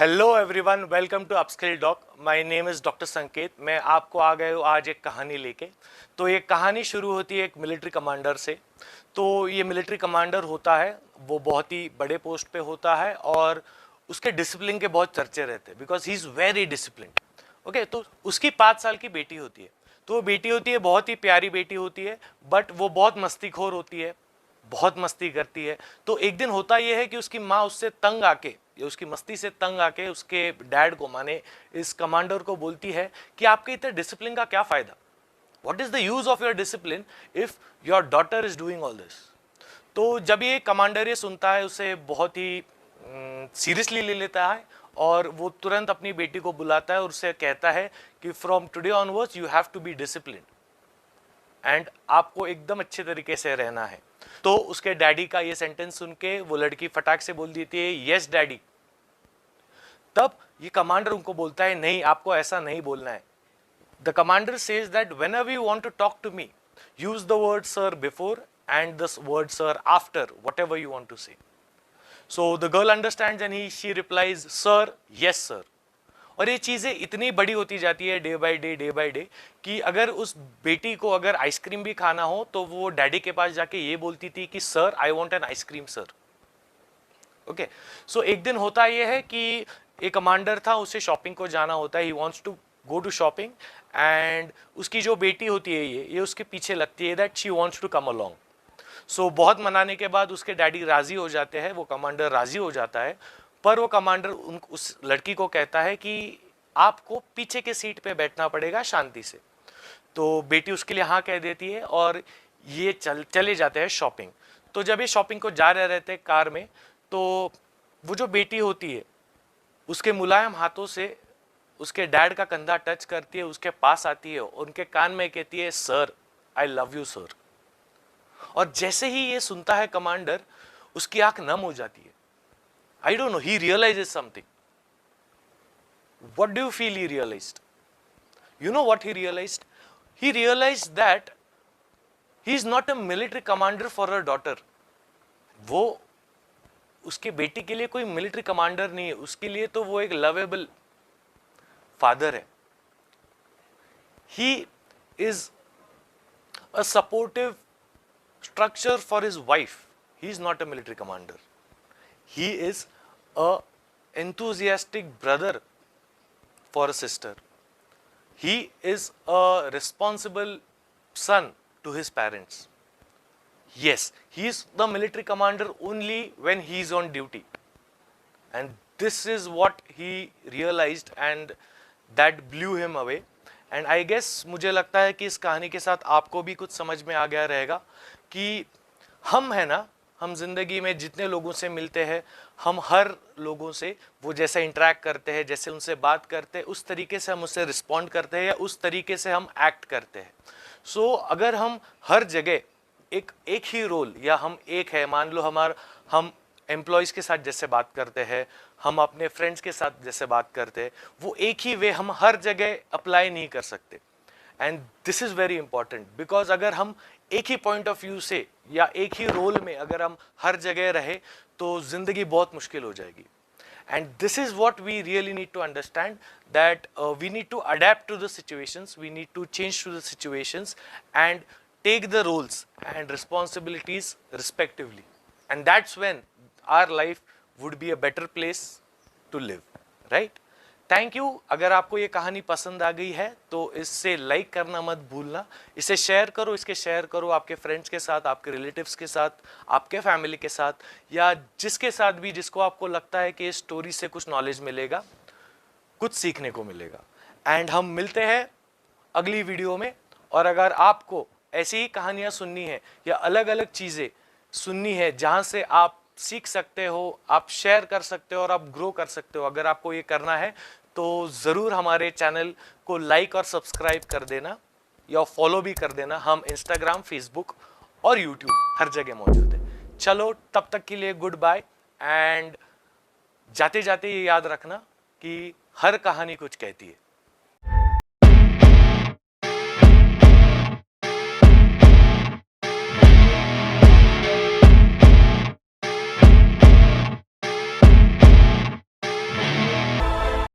Hello everyone, welcome to upskill doc. My name is doctor Sanket. मैं आपको आ गए हूँ आज एक कहानी लेके। तो ये कहानी शुरू होती है एक मिलिट्री कमांडर से। तो ये मिलिट्री कमांडर होता है, वो बहुत ही बड़े पोस्ट पे होता है और उसके डिसिप्लिन के बहुत चर्चे रहते हैं because he is very discipline. Okay, तो उसकी 5 साल की बेटी होती है। तो वो बेटी होती है, बहुत ही प्यारी बेटी होती है, बट वो बहुत मस्तीखोर होती है, बहुत मस्ती करती है। तो एक दिन होता यह है कि उसकी माँ उससे तंग आके या उसकी मस्ती से तंग आके उसके डैड को, माने इस कमांडर को, बोलती है कि आपके इतने डिसिप्लिन का क्या फायदा, what is the use of your discipline if your daughter is doing all this. तो जब ये कमांडर ये सुनता है, उसे बहुत ही सीरियसली ले लेता है और वो तुरंत अपनी बेटी को बुलाता है और उसे कहता है कि from today onwards you have to be discipline and आपको एकदम अच्छे तरीके से रहना है। तो उसके डैडी का ये सेंटेंस सुन के वो लड़की फटाक से बोल देती है, यस डैडी। तब ये कमांडर उनको बोलता है, नहीं, आपको ऐसा नहीं बोलना है। The commander says that whenever you want to talk to me, use the word sir before and the word sir after whatever you want to say. So the girl understands and she replies sir, yes sir. और ये चीज़ें इतनी बड़ी होती जाती है day by day कि अगर उस बेटी को अगर आइसक्रीम भी खाना हो तो वो डैडी के पास जाके ये बोलती थी कि sir, I want an ice cream sir. Okay, so एक दिन होता ये है कि एक कमांडर था, उसे शॉपिंग को जाना होता है, he wants to go to shopping and उसकी जो बेटी होती है ये उसके पीछे लगती है that she wants to come along. So बहुत मनाने के बाद उसके डैडी राजी हो जाते हैं, वो कमांडर राजी हो जाता है। पर वो कमांडर उस लड़की को कहता है कि आपको पीछे के सीट पे बैठना पड़ेगा शांति से। तो बेटी उसके लिए हाँ कह देती है और ये चले जाते हैं शॉपिंग। तो जब ये शॉपिंग को जा रहे रहते हैं कार में, तो वो जो बेटी होती है उसके मुलायम हाथों से उसके डैड का कंधा टच करती है, उसके पास आती है, उनके कान में कहती है, sir, I love you sir. और जैसे ही ये सुनता है कमांडर, उसकी आंख नम हो जाती है। I don't know, he realizes something. What do you feel he realized? You know what he realized? He realized that he is not a military commander for her daughter. वो उसके बेटी के लिए कोई मिलिट्री कमांडर नहीं है, उसके लिए तो वो एक लवेबल फादर है। He is a supportive structure for his wife. He is not a military commander. He is a enthusiastic brother for a sister. He is a responsible son to his parents. Yes, he is the military commander only when he is on duty. And this is what he realized and that blew him away. And I guess मुझे लगता है कि इस कहानी के साथ आपको भी कुछ समझ में आ गया रहेगा कि हम है ना, हम जिंदगी में जितने लोगों से मिलते हैं, हम हर लोगों से वो जैसे इंटरेक्ट करते हैं, जैसे उनसे बात करते हैं, उस तरीके से हम उससे रिस्पॉन्ड करते हैं या उस तरीके से हम एक्ट करते हैं। सो अगर हम हर जगह एक ही रोल, या हम एक है, मान लो हम एम्प्लॉयज़ के साथ जैसे बात करते हैं, हम अपने फ्रेंड्स के साथ जैसे बात करते हैं, वो एक ही वे हम हर जगह अप्लाई नहीं कर सकते। And this is very important because अगर हम एक ही पॉइंट ऑफ व्यू से या एक ही रोल में अगर हम हर जगह रहे तो जिंदगी बहुत मुश्किल हो जाएगी। And this is what we really need to understand, that we need to adapt to the situations, we need to change to the situations and take the roles and responsibilities respectively, and that's when our life would be a better place to live, right? Thank you. अगर आपको ये कहानी पसंद आ गई है तो इससे like करना मत भूलना, इसे शेयर करो, इसके शेयर करो आपके फ्रेंड्स के साथ, आपके रिलेटिव्स के साथ, आपके फैमिली के साथ, या जिसके साथ भी जिसको आपको लगता है कि इस स्टोरी से कुछ नॉलेज मिलेगा, कुछ सीखने को मिलेगा। एंड हम मिलते हैं अगली वीडियो में। और अगर आपको ऐसी ही कहानियाँ सुननी है या अलग अलग चीज़ें सुननी है जहाँ से आप सीख सकते हो, आप शेयर कर सकते हो और आप ग्रो कर सकते हो, अगर आपको ये करना है तो ज़रूर हमारे चैनल को लाइक और सब्सक्राइब कर देना या फॉलो भी कर देना। हम इंस्टाग्राम, फेसबुक और यूट्यूब हर जगह मौजूद है। चलो, तब तक के लिए गुड बाय। एंड जाते जाते ये याद रखना कि हर कहानी कुछ कहती है।